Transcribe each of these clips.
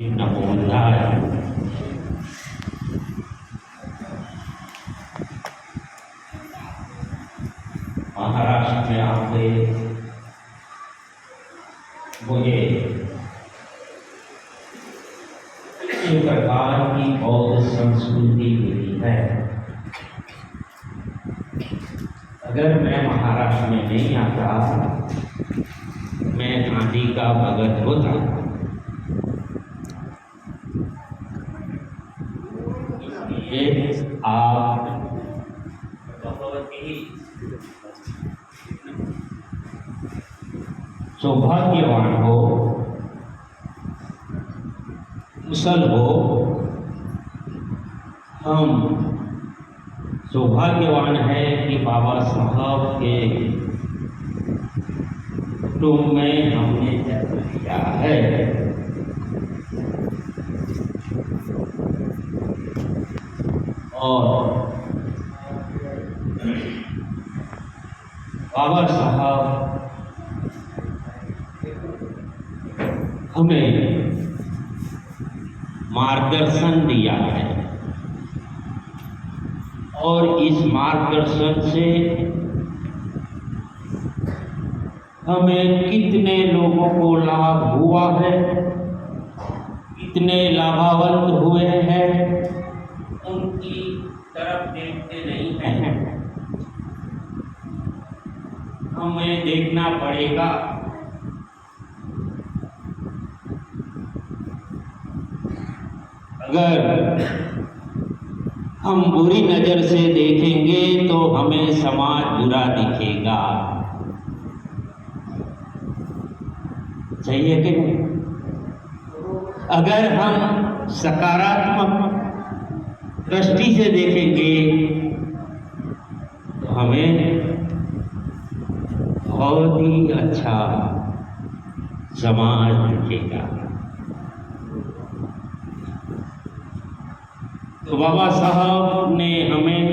नमो बुद्धाय। महाराष्ट्र में आके मुझे एक प्रकार की बौद्ध संस्कृति मिली है। अगर मैं महाराष्ट्र में नहीं आता, मैं गांधी का भगत होता। इसलिए आप सौभाग्यवान हो, कुशल हो। हम सौभाग्यवान है कि बाबा साहब के कुटुंब में हमने जन्म लिया है। और बाबा साहब हमें मार्गदर्शन दिया है और इस मार्गदर्शन से हमें कितने लोगों को लाभ हुआ है, कितने लाभान्वित हुए हैं, उनकी तरफ देखते नहीं हैं। हमें देखना पड़ेगा। अगर हम बुरी नजर से देखेंगे तो हमें समाज बुरा दिखेगा। सही है कि नहीं? अगर हम सकारात्मक दृष्टि से देखेंगे तो हमें बहुत ही अच्छा समाज दिखेगा। तो बाबा साहब ने हमें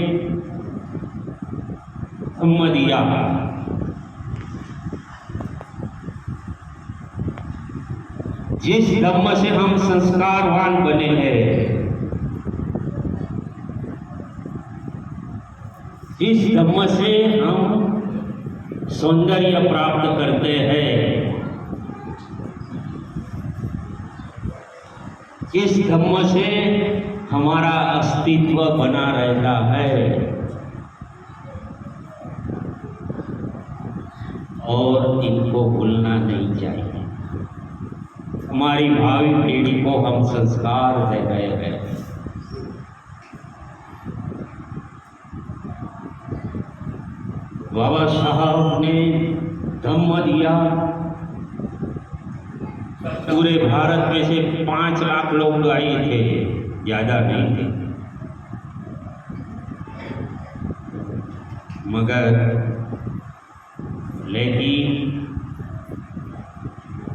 धम्म दिया। जिस धम्म से हम संस्कारवान बने हैं, जिस धम्म से हम सौंदर्य प्राप्त करते हैं, जिस धम्म से हमारा अस्तित्व बना रहता है, और इनको भूलना नहीं चाहिए। हमारी भावी पीढ़ी को हम संस्कार दे रहे हैं। बाबा साहब ने धम्म दिया। पूरे भारत में से 5 लाख लोग आए थे, ज्यादा नहीं थे, मगर लेकिन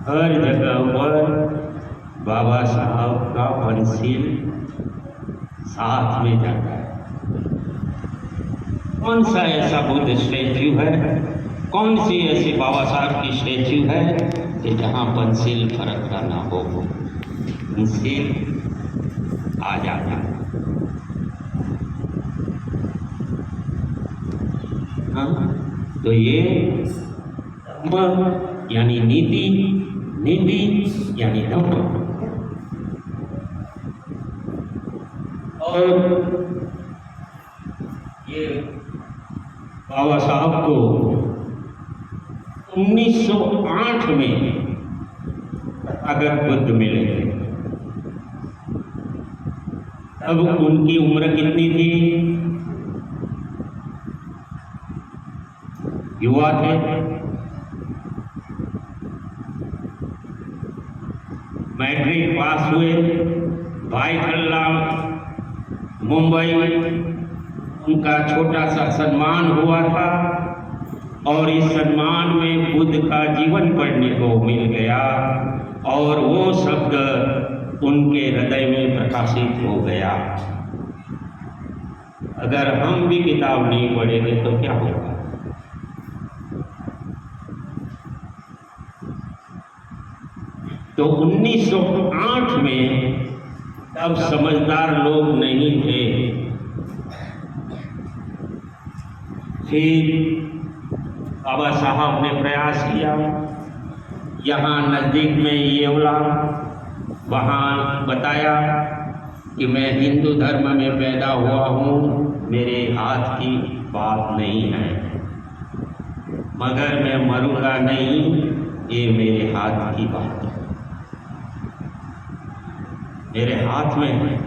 हर जगह पर बाबा साहब का पंसील साथ में जाता है। कौन सा ऐसा बुद्ध स्टैच्यू है, कौन सी ऐसी बाबा साहब की स्टैच्यू है कि जहाँ पंसील फर्क ना हो, पंसील आ जाता है। हाँ, तो ये यानी नीति, नीति यानी धम्म। और ये बाबा साहब को 1908 में तथागत बुद्ध मिले। अब उनकी उम्र कितनी थी? युवा थे। मैट्रिक पास हुए, भाई कल्लाम मुंबई उनका छोटा सा सम्मान हुआ था, और इस सम्मान में बुद्ध का जीवन पढ़ने को मिल गया, और वो शब्द उनके हृदय में प्रकाशित हो गया। अगर हम भी किताब नहीं पढ़ेंगे तो क्या होगा? तो 1908 में तब समझदार लोग नहीं थे। फिर बाबा साहब ने प्रयास किया, यहाँ नज़दीक में येवला, वहाँ बताया कि मैं हिंदू धर्म में पैदा हुआ हूँ, मेरे हाथ की बात नहीं है, मगर मैं मरूंगा नहीं, ये मेरे हाथ की बात है, मेरे हाथ में है।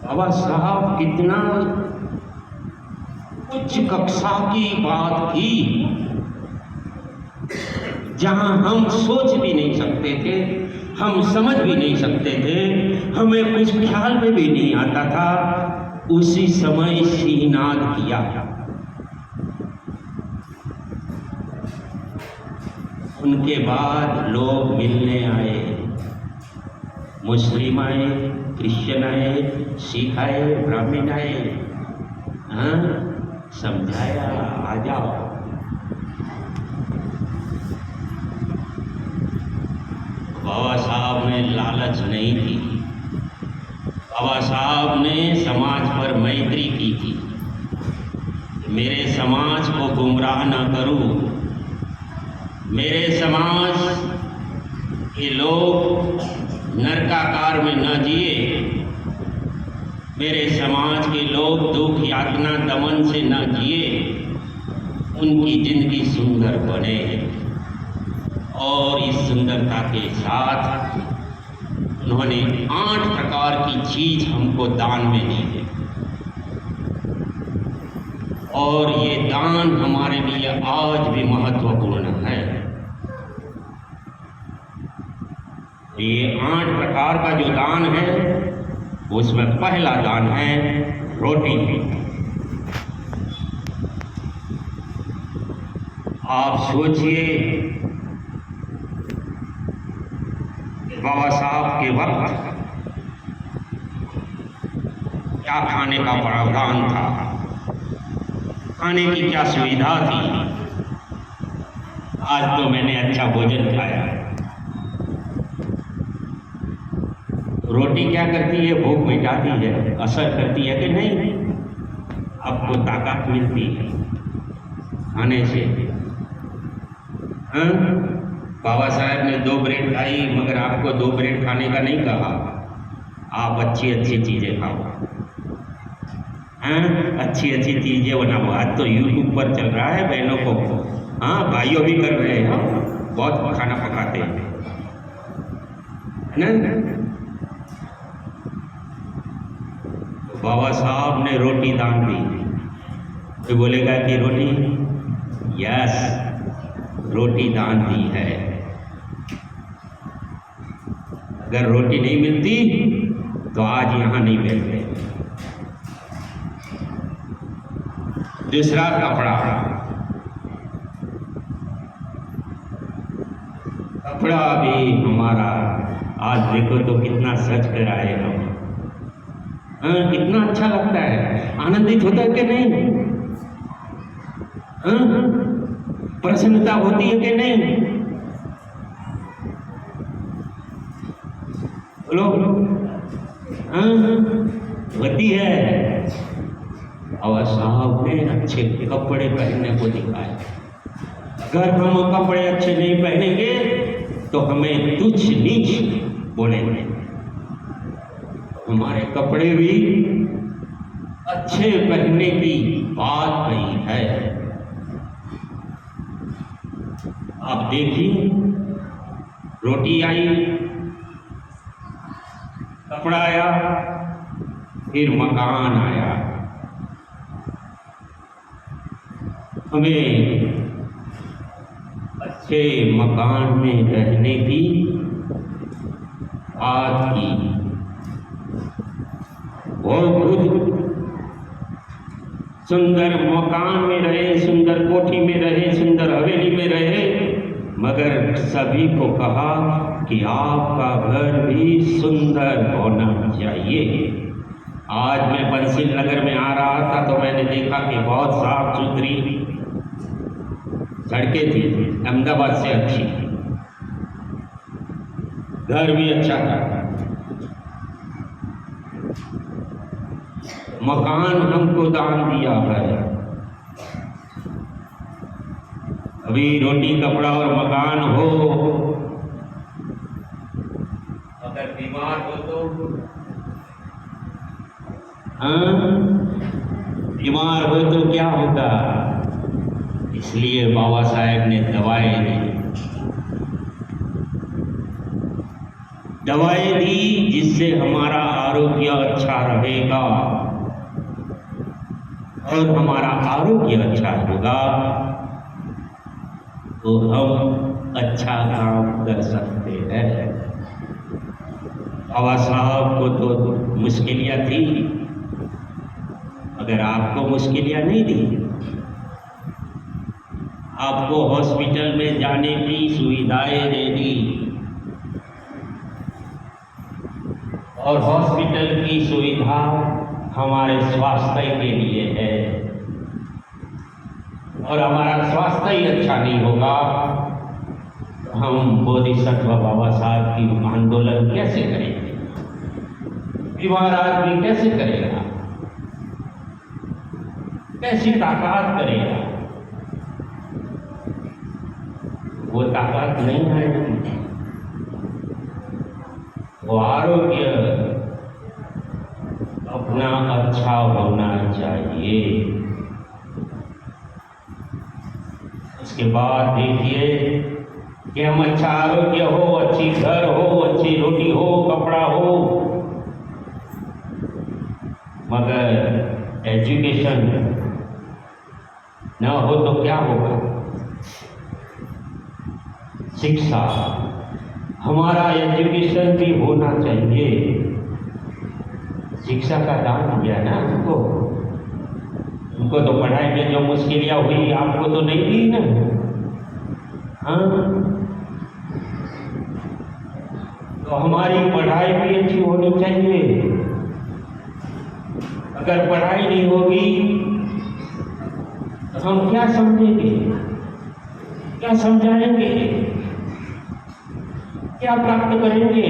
बाबा साहब कितना उच्च कक्षा की बात थी, जहां हम सोच भी नहीं सकते थे, हम समझ भी नहीं सकते थे, हमें कुछ ख्याल में भी नहीं आता था। उसी समय सिहनाद किया। उनके बाद लोग मिलने आए, मुस्लिम आए, क्रिश्चियन आए, सिख आए, ब्राह्मण आए, हाँ समझाया आ जाओ। बाबा साहब में लालच नहीं थी, बाबा साहब ने समाज पर मैत्री की थी, मेरे समाज को गुमराह न करूं, मेरे समाज के लोग नरकाकार में न जिए, मेरे समाज के लोग दुख यातना दमन से न जिए, उनकी जिंदगी सुंदर बने। और इस सुंदरता के साथ उन्होंने 8 प्रकार की चीज हमको दान में दी है, और ये दान हमारे लिए आज भी महत्वपूर्ण है। ये 8 प्रकार का जो दान है, उसमें पहला दान है रोटी। आप सोचिए, बाबा साहब के वक्त क्या खाने का प्रावधान था, खाने की क्या सुविधा थी। आज तो मैंने अच्छा भोजन खाया। रोटी क्या करती है? भूख मिटाती है, असर करती है कि नहीं? आपको ताकत मिलती है खाने से। हाँ? बाबा साहब ने 2 ब्रेड खाई, मगर आपको 2 ब्रेड खाने का नहीं कहा, आप अच्छी अच्छी चीज़ें खाओ, हाँ अच्छी अच्छी चीज़ें बनाओ। आज तो यूट्यूब पर चल रहा है, बहनों को, हाँ भाइयों भी कर रहे हैं, बहुत खाना पकाते हैं ना। बाबा साहब ने रोटी दान दी। तो बोलेगा कि रोटी, यस रोटी दान दी है। अगर रोटी नहीं मिलती तो आज यहाँ नहीं बैठते। दूसरा कपड़ा, कपड़ा भी हमारा आज देखो तो कितना सच कर आए हम, हाँ कितना अच्छा लगता है, आनंदित होता है कि नहीं? हाँ प्रसन्नता होती है कि नहीं? बोलो, हाँ होती है। बाबा साहब ने अच्छे कपड़े पहनने को दिखाया। अगर हम कपड़े अच्छे नहीं पहनेंगे तो हमें तुच्छ नीच बोलेंगे। हमारे कपड़े भी अच्छे पहनने की बात कही है। आप देखिए, रोटी आई, कपड़ा आया, फिर मकान आया। हमें अच्छे मकान में रहने की बात की। वो खुद सुंदर मकान में रहे, सुंदर कोठी में रहे, सुंदर हवेली में रहे, मगर सभी को कहा कि आपका घर भी सुंदर होना चाहिए। आज मैं बंसिल नगर में आ रहा था तो मैंने देखा कि बहुत साफ सुथरी सड़कें थी अहमदाबाद से अच्छी, घर भी अच्छा था, मकान हमको दान दिया है। अभी रोटी कपड़ा और मकान हो, अगर बीमार हो तो बीमार हो तो क्या होगा, इसलिए बाबा साहेब ने दवाएं दी जिससे हमारा आरोग्य अच्छा रहेगा, और हमारा आरोग्य अच्छा होगा तो हम अच्छा काम कर सकते हैं। बाबा साहब को तो मुश्किलियाँ थी, मगर आपको मुश्किलियाँ नहीं दी। आपको हॉस्पिटल में जाने की सुविधाएं दे दी, और हॉस्पिटल की सुविधा हमारे स्वास्थ्य के लिए है, और हमारा स्वास्थ्य ही अच्छा नहीं होगा तो हम बोधिसत्व बाबा साहब की आंदोलन कैसे करेंगे, बीमार आदमी कैसे करेगा, कैसी ताकत करेगा, वो ताकत नहीं है। वो आरोग्य अपना अच्छा होना चाहिए। उसके बाद देखिए कि हम अच्छा आरोग्य हो, अच्छी घर हो, अच्छी रोटी हो, कपड़ा हो, मगर एजुकेशन न हो तो क्या होगा। शिक्षा, हमारा एजुकेशन भी होना चाहिए। शिक्षा का दान दिया ना हमको, उनको तो पढ़ाई में जो मुश्किलियाँ हुई आपको तो नहीं दी ना। हाँ, तो हमारी पढ़ाई भी अच्छी होनी चाहिए। अगर पढ़ाई नहीं होगी तो हम क्या समझेंगे, क्या समझाएंगे, क्या प्राप्त करेंगे।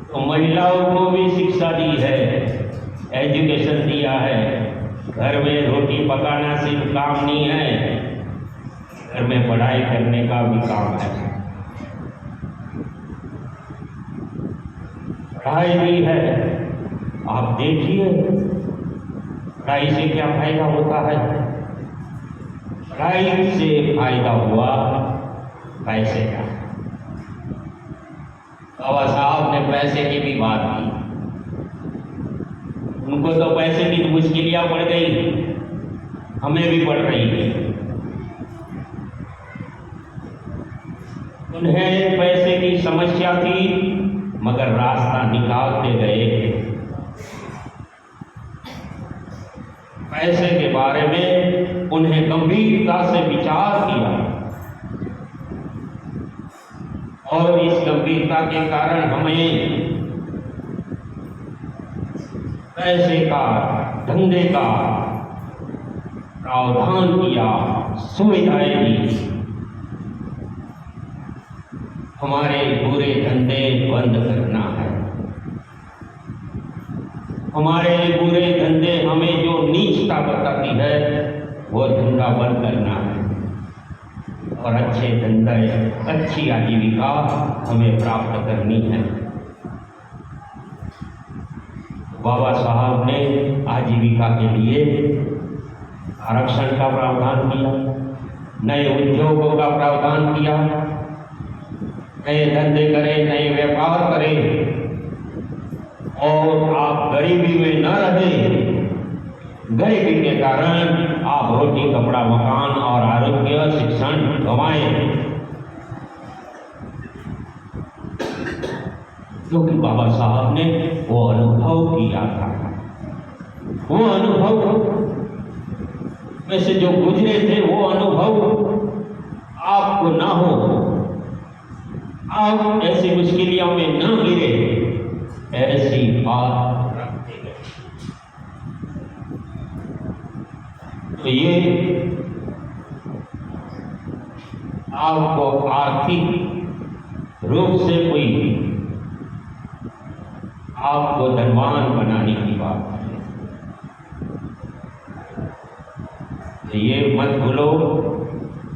तो महिलाओं को भी शिक्षा दी है, एजुकेशन दिया है। घर में रोटी पकाना सिर्फ काम नहीं है, घर में पढ़ाई करने का भी काम है। पढ़ाई भी है, आप देखिए पढ़ाई से क्या फायदा होता है। पढ़ाई से फायदा हुआ पैसे का। बाबा साहब ने पैसे की भी बात की, उनको तो पैसे की मुश्किलियां पड़ गई, हमें भी पड़ रही है। उन्हें पैसे की समस्या थी, मगर रास्ता निकालते गए। पैसे के बारे में उन्हें गंभीरता से विचार किया, और इस गंभीरता के कारण हमें पैसे का, धंधे का प्रावधान किया, सुविधाएं दी। हमारे बुरे धंधे बंद करना है। हमारे बुरे धंधे हमें जो नीचता बताती है वो धंधा बंद करना है, और अच्छे धंधे, अच्छी आजीविका हमें प्राप्त करनी है। बाबा साहब ने आजीविका के लिए आरक्षण का प्रावधान किया, नए उद्योगों का प्रावधान किया, नए धंधे करें, नए व्यापार करें, और आप गरीबी में न रहें। गरीबी के कारण आप रोटी कपड़ा मकान और आरोग्य शिक्षण गंवाएं, क्योंकि बाबा साहब ने वो अनुभव किया था। वो अनुभव में से जो गुजरे थे, वो अनुभव आपको ना हो, आप ऐसी मुश्किलों में न गिरे, ऐसी बात रखते गए। तो ये आपको आर्थिक रूप से कोई आपको धनवान बनाने की बात है। तो ये मत भूलो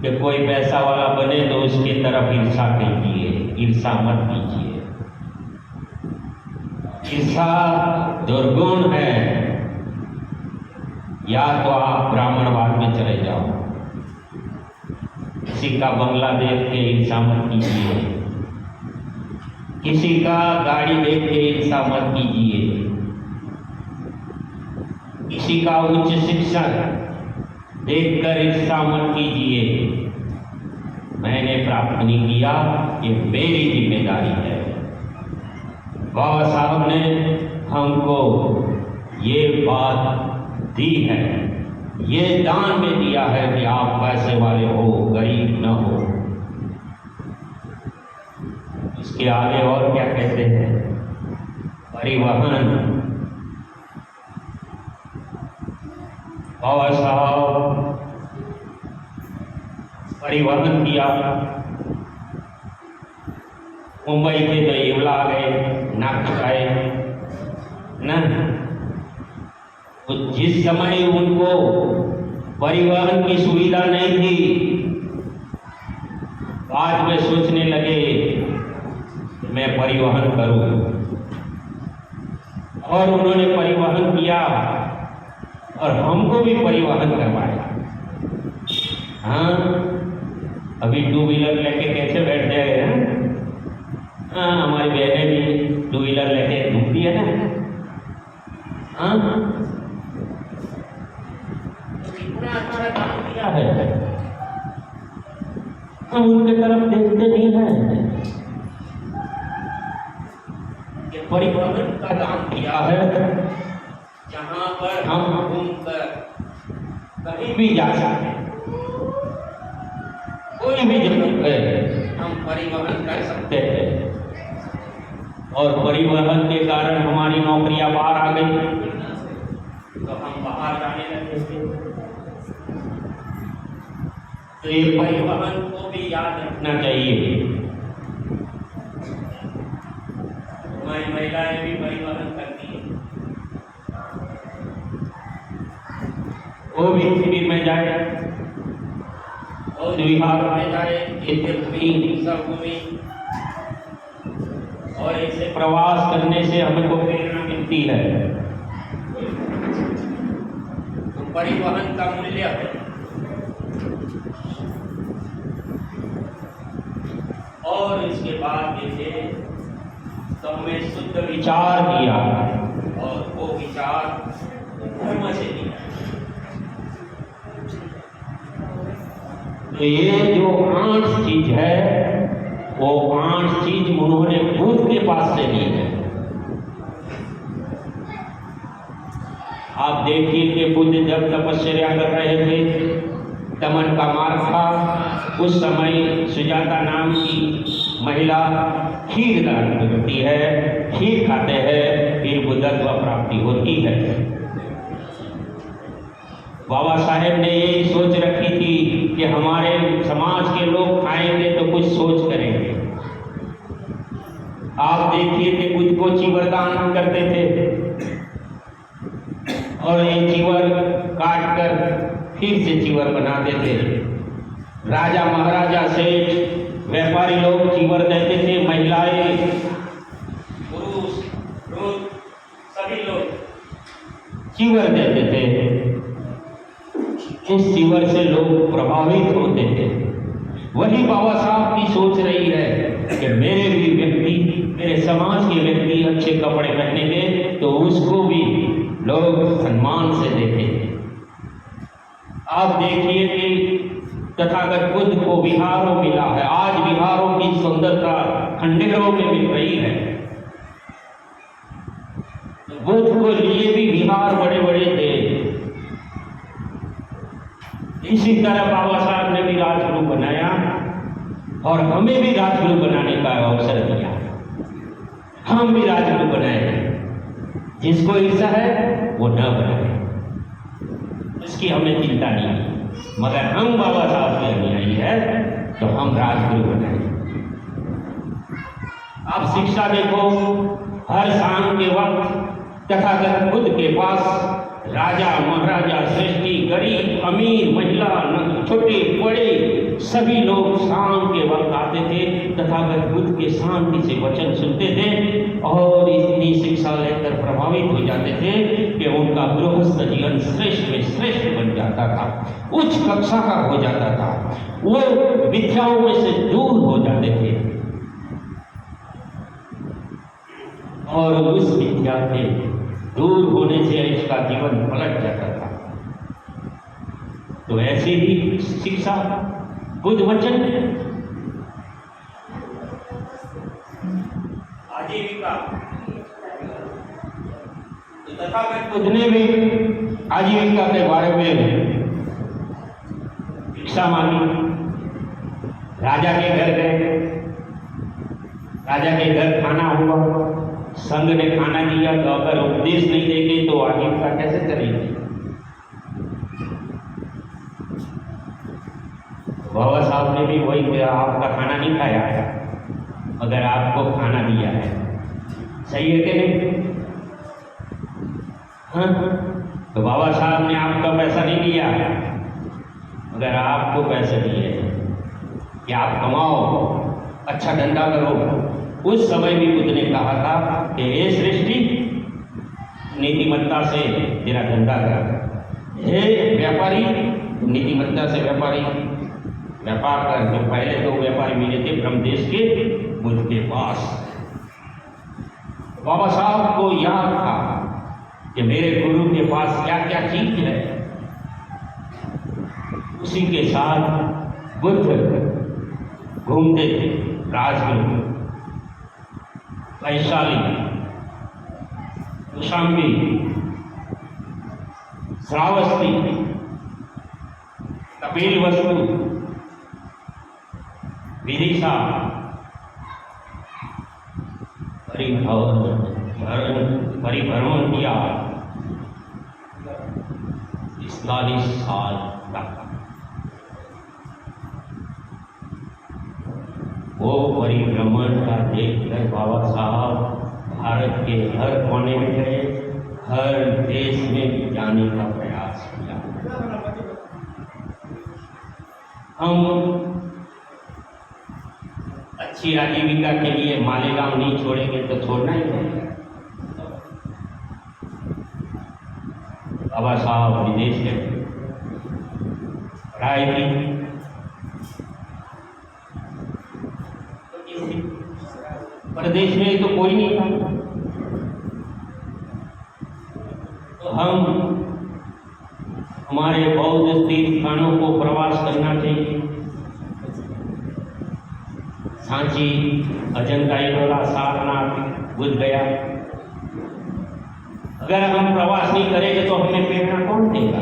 कि कोई पैसा वाला बने तो उसके तरफ ईर्षा कीजिए, ईर्षा मत कीजिए। ईर्षा दुर्गुण है। या तो आप ब्राह्मणवाद में चले जाओ, किसी का बंगला देख के ईर्षा मत कीजिए, किसी का गाड़ी देख के ईर्षा मत कीजिए, किसी का उच्च शिक्षा देखकर ईर्षा मत कीजिए। मैंने प्राप्त नहीं किया, ये मेरी जिम्मेदारी है। बाबा साहब ने हमको ये बात दी है, ये दान में दिया है कि आप पैसे वाले हो, गरीब न हो। इसके आगे और क्या कहते हैं? परिवहन। बाबा साहब परिवहन किया। मुंबई के तो येवला आ गए, नागपुर आए न। तो जिस समय उनको परिवहन की सुविधा नहीं थी, बाद में सोचने लगे कि मैं परिवहन करूं, और उन्होंने परिवहन किया और हमको भी परिवहन करवाया। हाँ, अभी टू व्हीलर लेके कैसे बैठ जाए हैं? हाँ, हमारी बहनें भी टू व्हीलर लेके घूमती है ना। हाँ, कितना अच्छा काम किया है। हम उनके तरफ देखते नहीं हैं कि परिवहन का दान किया है, जहाँ पर हम घूमकर कहीं भी जा सकते, कोई भी जगह है हम परिवहन कर सकते हैं। और परिवहन के कारण हमारी नौकरियां बाहर आ गई, तो हम बाहर जाने लगे थे। तो ये परिवहन को भी याद रखना चाहिए। हमारी महिलाएं भी परिवहन करती है, वो भी शिविर में जाए और विभाग में जाए, तीर्थभूमि, सबभूमि, और ऐसे प्रवास करने से हमको प्रेरणा मिलती है। तो परिवहन का मूल्य है। और इसके बाद देखिए, तो हमें शुद्ध विचार दिया, और वो विचार धर्म से दिया। तो ये जो 8 चीज है, वो 8 चीज उन्होंने बुद्ध के पास से ली है। आप देखिए कि बुद्ध जब तपस्या कर रहे थे, दमन का मार्ग था, उस समय सुजाता नाम की महिला खीर दान करती है, खीर खाते हैं, फिर बुद्धत्व प्राप्ति होती है। बाबा साहेब ने यही सोच रखी थी कि हमारे समाज के लोग खाएंगे तो कुछ सोच करेंगे। आप देखिए कि बुद्ध को चीवर दान करते थे, और ये चीवर काट कर फिर से चीवर बनाते थे। राजा महाराजा से व्यापारी लोग चीवर देते थे, महिलाएं, पुरुष, वृद्ध सभी लोग चीवर देते थे। इस चीवर से लोग प्रभावित होते थे। वही बाबा साहब की सोच रही है कि मेरे भी व्यक्ति, मेरे समाज के व्यक्ति अच्छे कपड़े पहनेंगे तो उसको भी लोग सम्मान से देखेंगे। आप देखिए कि तथागत बुद्ध को विहारों मिला है। आज विहारों की सुंदरता खंडेरों में मिल रही है। बुद्ध को लिए भी विहार बड़े बड़े थे। इसी तरह बाबा साहब ने भी राजगुरु बनाया, और हमें भी राजगुरु बनाने का अवसर दिया। हम भी राजगुरु बनाए। जिसको ईर्षा है वो न बनाए। इसकी हमें चिंता नहीं है, मगर हम बाबा साहब के अनुयायी है तो हम राजगुरु बनाए। अब शिक्षा देखो, हर शाम के वक्त तथागत बुद्ध के पास राजा महाराजा, श्रेष्ठी, गरीब, अमीर, महिला, छोटे बड़े सभी लोग शाम के वक्त आते थे, तथागत बुद्ध के शांति से वचन सुनते थे और इतनी शिक्षा लेकर प्रभावित हो जाते थे कि उनका गृहस्थ जीवन श्रेष्ठ में श्रेष्ठ बन जाता था, उच्च कक्षा का हो जाता था, वो विद्याओं में से दूर हो जाते थे और उस विद्या के दूर होने से इसका जीवन पलट जाता था। तो ऐसे ही शिक्षा बुद्ध वचन आजीविका, तथागत बुद्ध ने भी आजीविका के बारे में शिक्षा मांगी। राजा के घर गए, राजा के घर खाना हुआ, संघ ने खाना दिया, तो अगर उपदेश नहीं देंगे तो आजीविका कैसे चलेगी। बाबा साहब ने भी वही किया, आपका खाना नहीं खाया है मगर आपको खाना दिया है, सही है कि नहीं? हाँ, तो बाबा साहब ने आपका पैसा नहीं दिया मगर आपको पैसे दिए कि आप कमाओ, अच्छा धंधा करो। उस समय भी बुद्ध ने कहा था कि हे सृष्टि, नीतिमत्ता से तेरा धंधा कर, हे व्यापारी, नीतिमत्ता से व्यापार कर। जो पहले दो व्यापारी मिले थे ब्रह्मदेश के बुद्ध के पास, बाबा साहब को याद था कि मेरे गुरु के पास क्या क्या चीज है। उसी के साथ बुद्ध घूमते थे, राजगुरु, वैशाली, कौशाम्बी, श्रावस्ती, कपिलवस्तु, विदिशा, परिभ्रमण किया 40 साल तक। वो परिभ्रमण का देखकर बाबा साहब भारत के हर कोने में गए, हर देश में जाने का प्रयास किया। हम अच्छी आजीविका के लिए मालेगांव नहीं छोड़ेंगे तो छोड़ना ही पड़ेगा। बाबा साहब विदेश गए, पढ़ाई की, प्रदेश में तो कोई नहीं था, तो हम हमारे बौद्ध तीर्थ स्थानों को प्रवास करना चाहिए। सांची, अजंता एलोरा, सारनाथ, बुद्ध गया। अगर हम प्रवास नहीं करेंगे तो हमें प्रेरणा कौन देगा,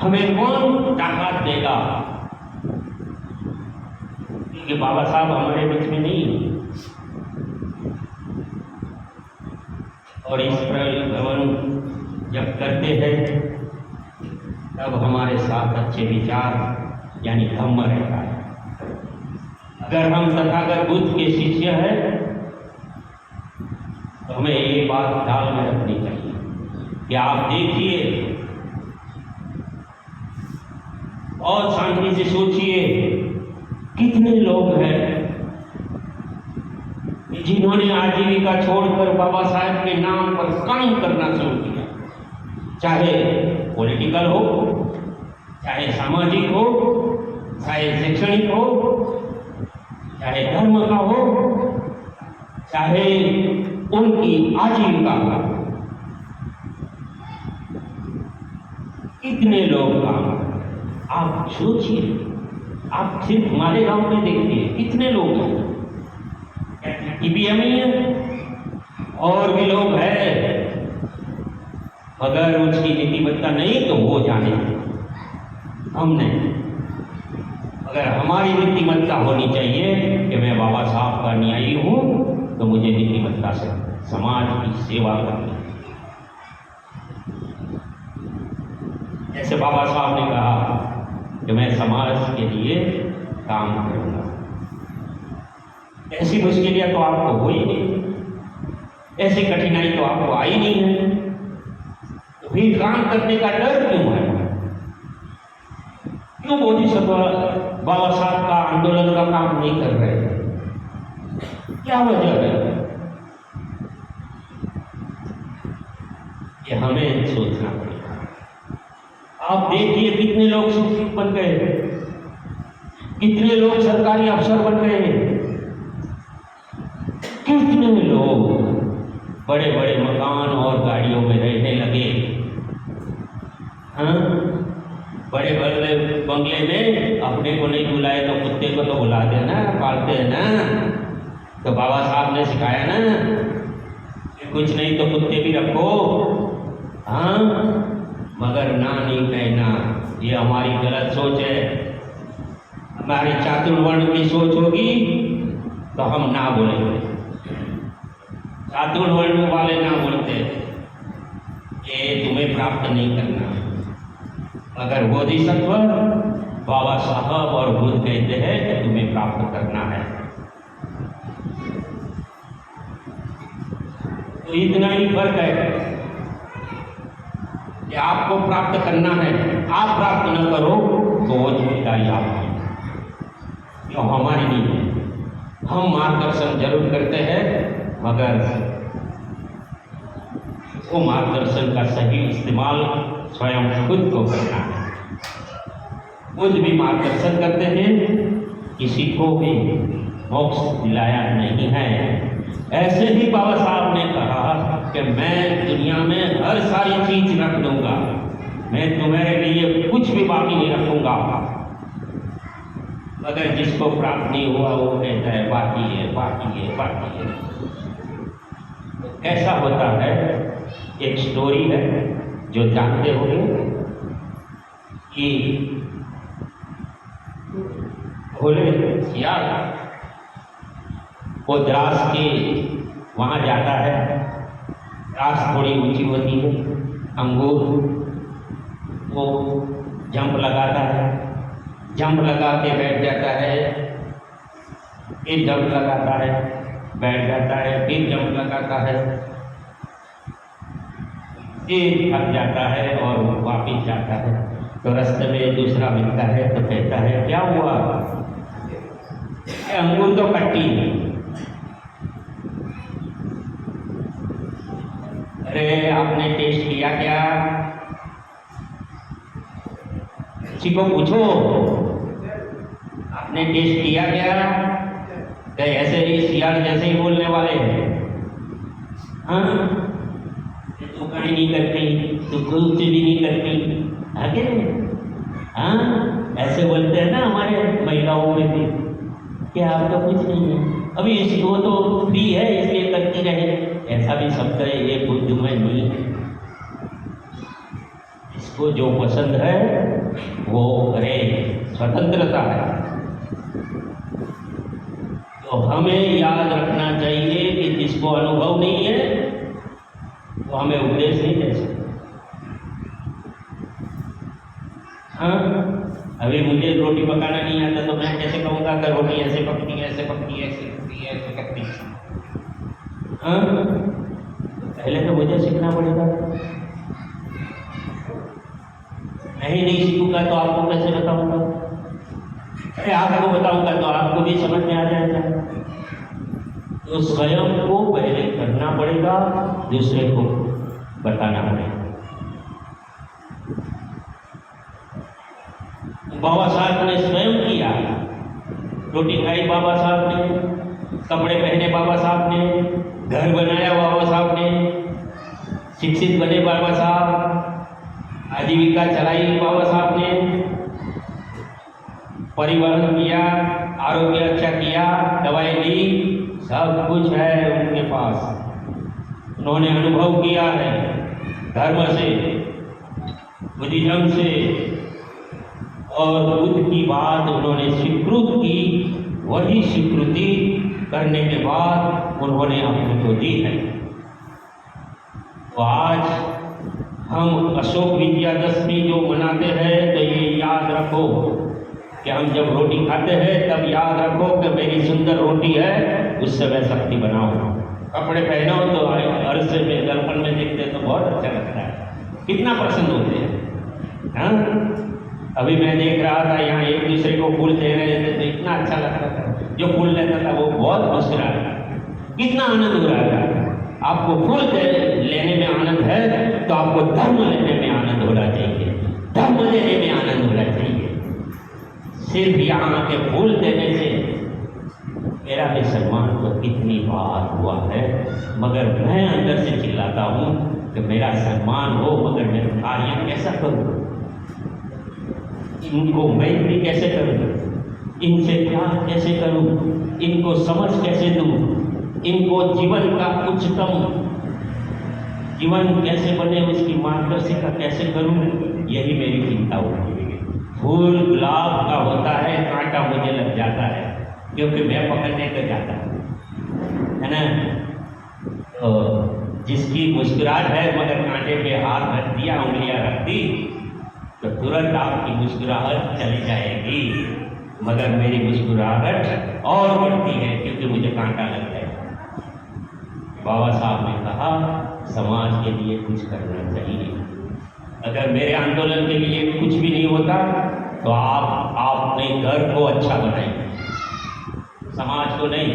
हमें कौन ताकत देगा? कि बाबा साहब हमारे बीच में नहीं है और इस परिभ्रमण जब करते हैं तब हमारे साथ अच्छे विचार यानी धम्म रहता है। अगर हम तथागत बुद्ध के शिष्य हैं तो हमें ये बात ख्याल में रखनी चाहिए कि आप देखिए और शांति से सोचिए, कितने लोग हैं जिन्होंने आजीविका छोड़कर बाबा साहब के नाम पर काम करना शुरू किया, चाहे पॉलिटिकल हो, चाहे सामाजिक हो, चाहे शैक्षणिक हो, चाहे धर्म का हो, चाहे उनकी आजीविका का। कितने लोग काम, आप सोचिए, आप सिर्फ हमारे गांव में देखिए कितने लोग हैं, ईवीएम ही है और भी लोग हैं, अगर उसकी नीतिमत्ता नहीं तो वो जाने, हम नहीं। अगर हमारी नीतिमत्ता होनी चाहिए कि मैं बाबा साहब का अनुयायी हूँ तो मुझे नीतिमत्ता से समाज की सेवा करनी है। जैसे बाबा साहब ने कहा कि मैं समाज के लिए काम करूँगा। ऐसी मुश्किलें तो आपको हुई नहीं, ऐसी कठिनाई तो आपको आई नहीं है, तो फिर काम करने का डर क्यों है? क्यों बोधिसत्व बाबा साहब का आंदोलन का काम नहीं कर रहे? क्या वजह है? ये हमें सोचना पड़ेगा। आप देखिए कितने लोग शिक्षक बन गए, कितने लोग सरकारी अफसर बन गए, कितने लोग बड़े बड़े मकान और गाड़ियों में रहने लगे। हाँ, बड़े बड़े बंगले में अपने को नहीं बुलाए तो कुत्ते को तो बुलाते हैं ना, पालते हैं ना। तो बाबा साहब ने सिखाया ना कि कुछ नहीं तो कुत्ते भी रखो। हाँ, मगर ना नहीं कहना, ये हमारी गलत सोच है। हमारी चातुर्वर्ण की सोच होगी तो हम ना बोलेंगे, चातुर्वर्ण वाले ना बोलते ये तुम्हें प्राप्त नहीं करना। मगर बोधिसत्व बाबा साहब और बुद्ध कहते हैं कि तुम्हें प्राप्त करना है। तो इतना ही फर्क है कि आपको प्राप्त करना है, आप प्राप्त न करो तो वो जिम्मेदारी आपकी, जो हमारी नहीं है। हम मार्गदर्शन जरूर करते हैं, मगर वो मार्गदर्शन का सही इस्तेमाल स्वयं खुद को करना है। खुद भी मार्गदर्शन करते हैं, किसी को भी मोक्ष दिलाया नहीं है। ऐसे ही बाबा साहब ने कहा कि मैं दुनिया में हर सारी चीज रख दूंगा, मैं तुम्हारे लिए कुछ भी बाकी नहीं रखूंगा। मगर जिसको प्राप्त नहीं हुआ वो कहता है बाकी है, बाकी है, बाकी है। ऐसा होता है। एक स्टोरी है जो जानते होंगे कि भोले सियाल वो द्रास के वहाँ जाता है। द्रास थोड़ी ऊंची होती है, अंगूर वो जंप लगाता है, जंप लगा के बैठ जाता है, फिर जंप लगाता है, बैठ जाता है, फिर जंप लगाता है, फिर थक जाता है और वापिस जाता है। तो रास्ते में दूसरा मिलता है तो कहता है क्या हुआ? अंगूर तो खट्टी है। अरे आपने टेस्ट किया क्या? किसी को पूछो आपने टेस्ट किया क्या? तो ऐसे ही सियाल जैसे ही बोलने वाले हैं। हाँ, तू कहीं नहीं करती, तू खुद से भी नहीं करती, आगे। हाँ, ऐसे बोलते हैं ना हमारे महिलाओं में भी कि आपका कुछ नहीं है, अभी इसको तो फ्री है इसलिए करती रहे। ऐसा भी शब्द है, ये बुद्ध में नहीं है। इसको जो पसंद है वो करे, स्वतंत्रता है। तो हमें याद रखना चाहिए कि जिसको अनुभव नहीं है वो हमें उपदेश नहीं दे सकते। हाँ, अभी मुझे रोटी पकाना नहीं आता तो मैं कैसे कहूँगा कि रोटी ऐसे पकती, ऐसे पकती, ऐसे पकती, ऐसे पकती। हाँ, पहले तो मुझे सीखना पड़ेगा। नहीं सीखूंगा तो आपको कैसे बताऊंगा? अरे आपको बताऊंगा तो आपको भी समझ में आ जाएगा। तो स्वयं को पहले करना पड़ेगा, दूसरे को बताना पड़ेगा। बाबा साहब ने स्वयं किया, रोटी खाई बाबा साहब ने, कपड़े पहने बाबा साहब ने, घर बनाया बाबा साहब ने, शिक्षित बने बाबा साहब, आजीविका चलाई बाबा साहब ने, परिवहन किया, आरोग्य अच्छा किया, दवाई ली, सब कुछ है उनके पास। उन्होंने अनुभव किया है धर्म से, बुद्धिज्म से, और बुद्ध की बात उन्होंने स्वीकृत की। वही स्वीकृति करने के बाद उन्होंने अपने को दी है। तो आज हम अशोक विजयादशमी जो मनाते हैं तो ये याद रखो कि हम जब रोटी खाते हैं तब याद रखो कि मेरी सुंदर रोटी है, उससे मैं शक्ति बनाऊँ। कपड़े पहनो तो अर्श में दर्पण में देखते तो बहुत अच्छा लगता है, कितना प्रसन्न होते हैं। हाँ, अभी मैं देख रहा था यहाँ एक दूसरे को फूल दे रहे थे तो इतना अच्छा लगता था। जो फूल लेता था वो बहुत मुस्कुरा रहा था, कितना आनंद हो रहा था। आपको फूल लेने में आनंद है तो आपको धर्म लेने में आनंद होना चाहिए, धर्म लेने में आनंद होना चाहिए। सिर्फ यहाँ के फूल देने से मेरा भी सम्मान तो कितनी बार हुआ है, मगर मैं अंदर से चिल्लाता हूँ कि मेरा सम्मान हो, मगर मैं कार्य कैसा करूँ, इनको मैत्री कैसे करूँ, इनसे प्यार कैसे करूँ, इनको समझ कैसे दूँ, इनको जीवन का उच्चतम जीवन कैसे बने उसकी मार्गदर्शिका कैसे करूँ, यही मेरी चिंता होती है। फूल गुलाब का होता है, कांटा मुझे लग जाता है क्योंकि मैं पकड़ने को जाता हूँ, है ना। तो जिसकी मुस्कुराहट है मगर कांटे पे हाथ रख दिया, उंगलियां रख दी, तो तुरंत आपकी मुस्कुराहट चली जाएगी, मगर मेरी मुस्कुराहट और बढ़ती है क्योंकि मुझे कांटा लग जाएगा। बाबा साहब ने कहा समाज के लिए कुछ करना चाहिए। अगर मेरे आंदोलन के लिए कुछ भी नहीं होता तो आप अपने घर को अच्छा बनाएंगे, समाज को नहीं,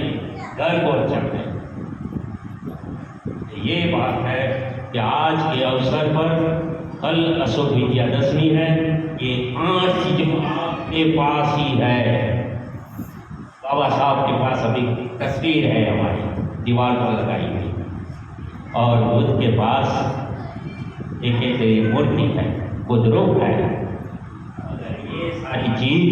घर को अच्छा बनाएंगे। ये बात है कि आज के अवसर पर कल अशोक विजयादशमी है, ये 8 चीज़ों आपके पास ही है। बाबा साहब के पास अभी तस्वीर है हमारी दीवार पर लगाई हुई, और बुद्ध के पास देखे तो ये मूर्ति है, बुद्ध है। अगर ये सारी चीज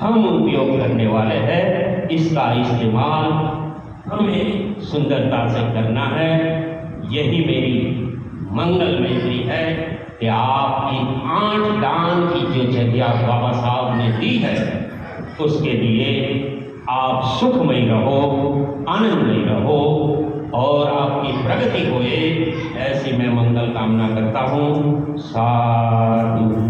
हम उपयोग करने वाले हैं, इसका इस्तेमाल हमें सुंदरता से करना है। यही मेरी मंगल मैत्री है कि आपकी 8 दान की जो जगह बाबा साहब ने दी है उसके लिए आप सुखमयी रहो, आनंदमयी रहो और आपकी प्रगति होए, ऐसी मैं मंगल कामना करता हूँ। साधु।